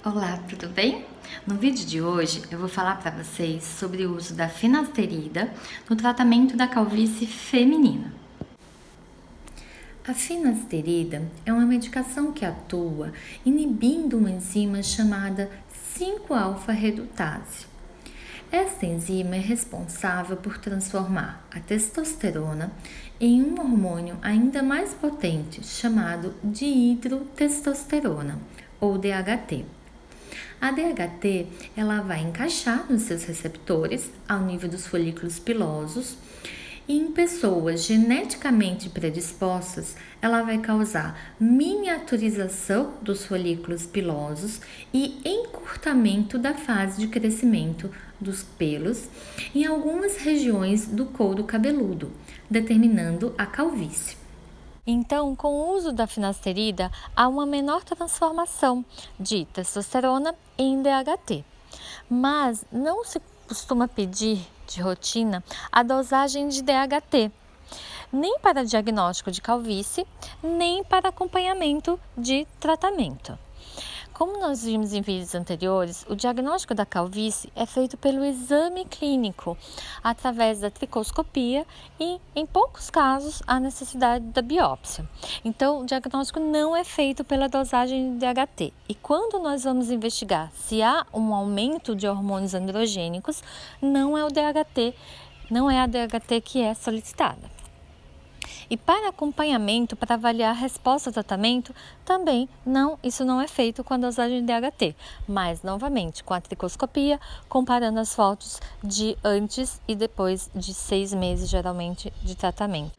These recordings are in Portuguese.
Olá, tudo bem? No vídeo de hoje eu vou falar para vocês sobre o uso da finasterida no tratamento da calvície feminina. A finasterida é uma medicação que atua inibindo uma enzima chamada 5-alfa-redutase. Esta enzima é responsável por transformar a testosterona em um hormônio ainda mais potente chamado dihidrotestosterona, ou DHT. A DHT ela vai encaixar nos seus receptores ao nível dos folículos pilosos e em pessoas geneticamente predispostas, ela vai causar miniaturização dos folículos pilosos e encurtamento da fase de crescimento dos pelos em algumas regiões do couro cabeludo, determinando a calvície. Então, com o uso da finasterida, há uma menor transformação de testosterona em DHT, mas não se costuma pedir de rotina a dosagem de DHT, nem para diagnóstico de calvície, nem para acompanhamento de tratamento. Como nós vimos em vídeos anteriores, o diagnóstico da calvície é feito pelo exame clínico, através da tricoscopia e, em poucos casos, a necessidade da biópsia. Então, o diagnóstico não é feito pela dosagem de DHT. E quando nós vamos investigar se há um aumento de hormônios androgênicos, não é a DHT que é solicitada. E para acompanhamento, para avaliar a resposta ao tratamento, também isso não é feito com a dosagem de DHT, mas novamente com a tricoscopia, comparando as fotos de antes e depois de 6 meses, geralmente, de tratamento.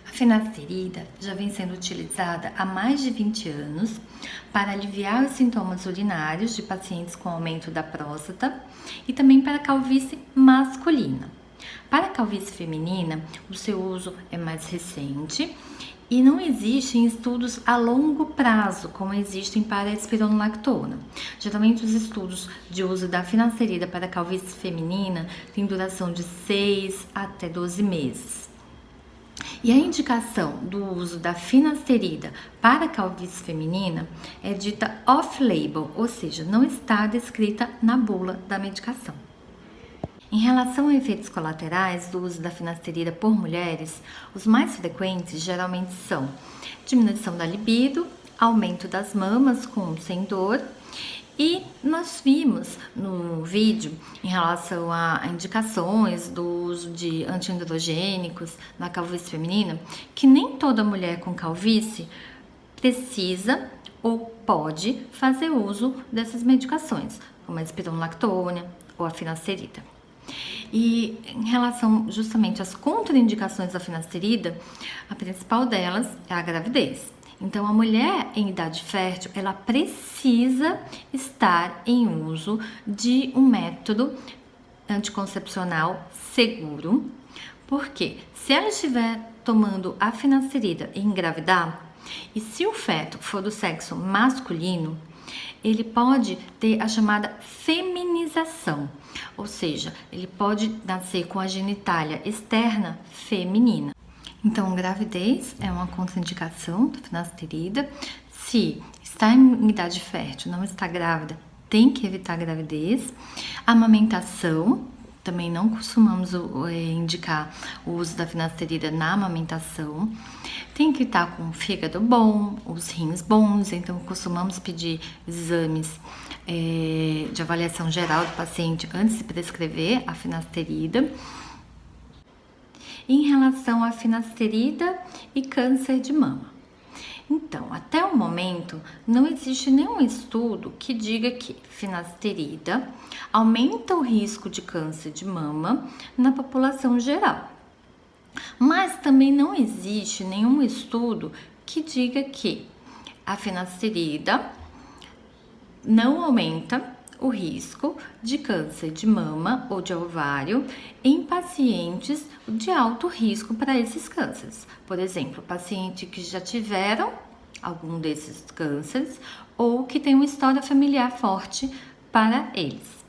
A finasterida já vem sendo utilizada há mais de 20 anos para aliviar os sintomas urinários de pacientes com aumento da próstata e também para a calvície masculina. Para a calvície feminina, o seu uso é mais recente e não existem estudos a longo prazo, como existem para a espironolactona. Geralmente, os estudos de uso da finasterida para a calvície feminina têm duração de 6 até 12 meses. E a indicação do uso da finasterida para a calvície feminina é dita off-label, ou seja, não está descrita na bula da medicação. Em relação a efeitos colaterais do uso da finasterida por mulheres, os mais frequentes geralmente são diminuição da libido, aumento das mamas com ou sem dor, e nós vimos no vídeo, em relação a indicações do uso de antiandrogênicos na calvície feminina, que nem toda mulher com calvície precisa ou pode fazer uso dessas medicações, como a espironolactona ou a finasterida. E em relação justamente às contraindicações da finasterida, a principal delas é a gravidez. Então, a mulher em idade fértil, ela precisa estar em uso de um método anticoncepcional seguro, porque se ela estiver tomando a finasterida e engravidar, e se o feto for do sexo masculino, ele pode ter a chamada feminização, ou seja, ele pode nascer com a genitália externa feminina. Então, gravidez é uma contraindicação da finasterida. Se está em idade fértil, não está grávida, tem que evitar a gravidez. Amamentação, também não costumamos indicar o uso da finasterida na amamentação. Tem que estar com o fígado bom, os rins bons, então costumamos pedir exames de avaliação geral do paciente antes de prescrever a finasterida. Em relação à finasterida e câncer de mama. Então, até o momento, não existe nenhum estudo que diga que finasterida aumenta o risco de câncer de mama na população geral. Mas também não existe nenhum estudo que diga que a finasterida não aumenta o risco de câncer de mama ou de ovário em pacientes de alto risco para esses cânceres. Por exemplo, pacientes que já tiveram algum desses cânceres ou que tem uma história familiar forte para eles.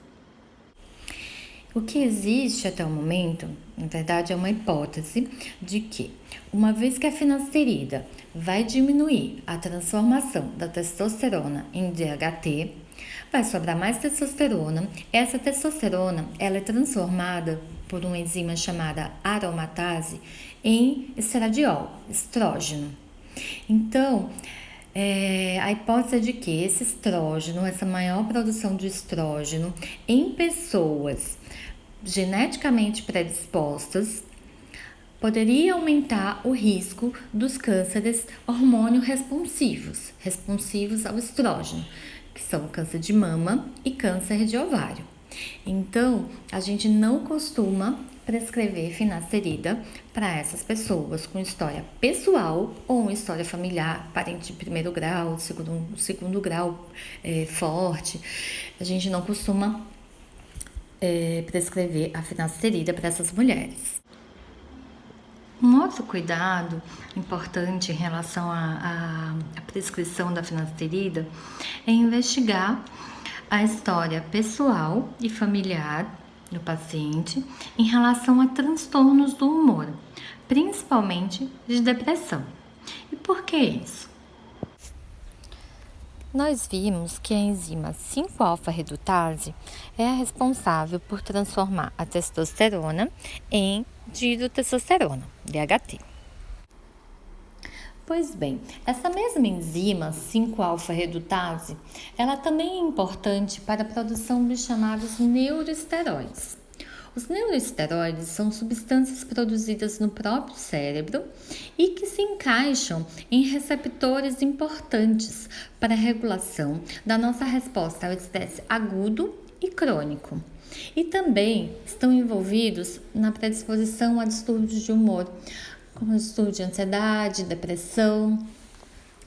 O que existe até o momento, na verdade, é uma hipótese de que, uma vez que a finasterida vai diminuir a transformação da testosterona em DHT, Vai sobrar mais testosterona. Essa testosterona, ela é transformada por uma enzima chamada aromatase em estradiol, estrógeno. Então, a hipótese é de que esse estrógeno, essa maior produção de estrógeno em pessoas geneticamente predispostas, poderia aumentar o risco dos cânceres hormônio responsivos ao estrógeno, que são câncer de mama e câncer de ovário. Então, a gente não costuma prescrever finasterida para essas pessoas com história pessoal ou história familiar, parente de primeiro grau, segundo grau forte. A gente não costuma prescrever a finasterida para essas mulheres. Um outro cuidado importante em relação à prescrição da finasterida é investigar a história pessoal e familiar do paciente em relação a transtornos do humor, principalmente de depressão. E por que isso? Nós vimos que a enzima 5-alfa-redutase é a responsável por transformar a testosterona em dihidrotestosterona, DHT. Pois bem, essa mesma enzima 5-alfa-redutase, ela também é importante para a produção dos chamados neuroesteroides. Os neuroesteroides são substâncias produzidas no próprio cérebro e que se encaixam em receptores importantes para a regulação da nossa resposta ao estresse agudo e crônico. E também estão envolvidos na predisposição a distúrbios de humor, como distúrbio de ansiedade, depressão.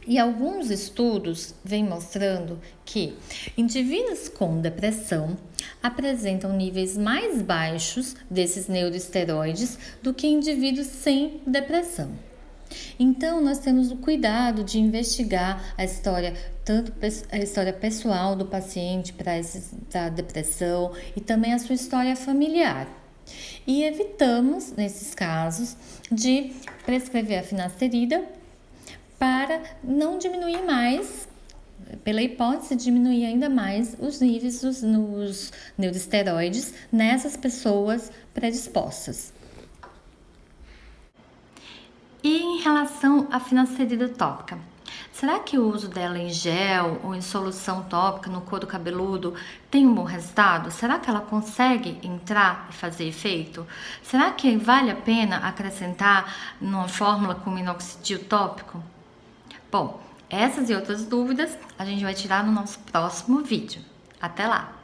E alguns estudos vêm mostrando que indivíduos com depressão apresentam níveis mais baixos desses neuroesteroides do que indivíduos sem depressão. Então, nós temos o cuidado de investigar a história, tanto a história pessoal do paciente para a depressão e também a sua história familiar. E evitamos, nesses casos, de prescrever a finasterida para não diminuir mais, pela hipótese de diminuir ainda mais os níveis dos neuroesteroides nessas pessoas predispostas. E em relação à finasterida tópica, será que o uso dela em gel ou em solução tópica no couro cabeludo tem um bom resultado? Será que ela consegue entrar e fazer efeito? Será que vale a pena acrescentar numa fórmula com minoxidil tópico? Bom, essas e outras dúvidas a gente vai tirar no nosso próximo vídeo. Até lá!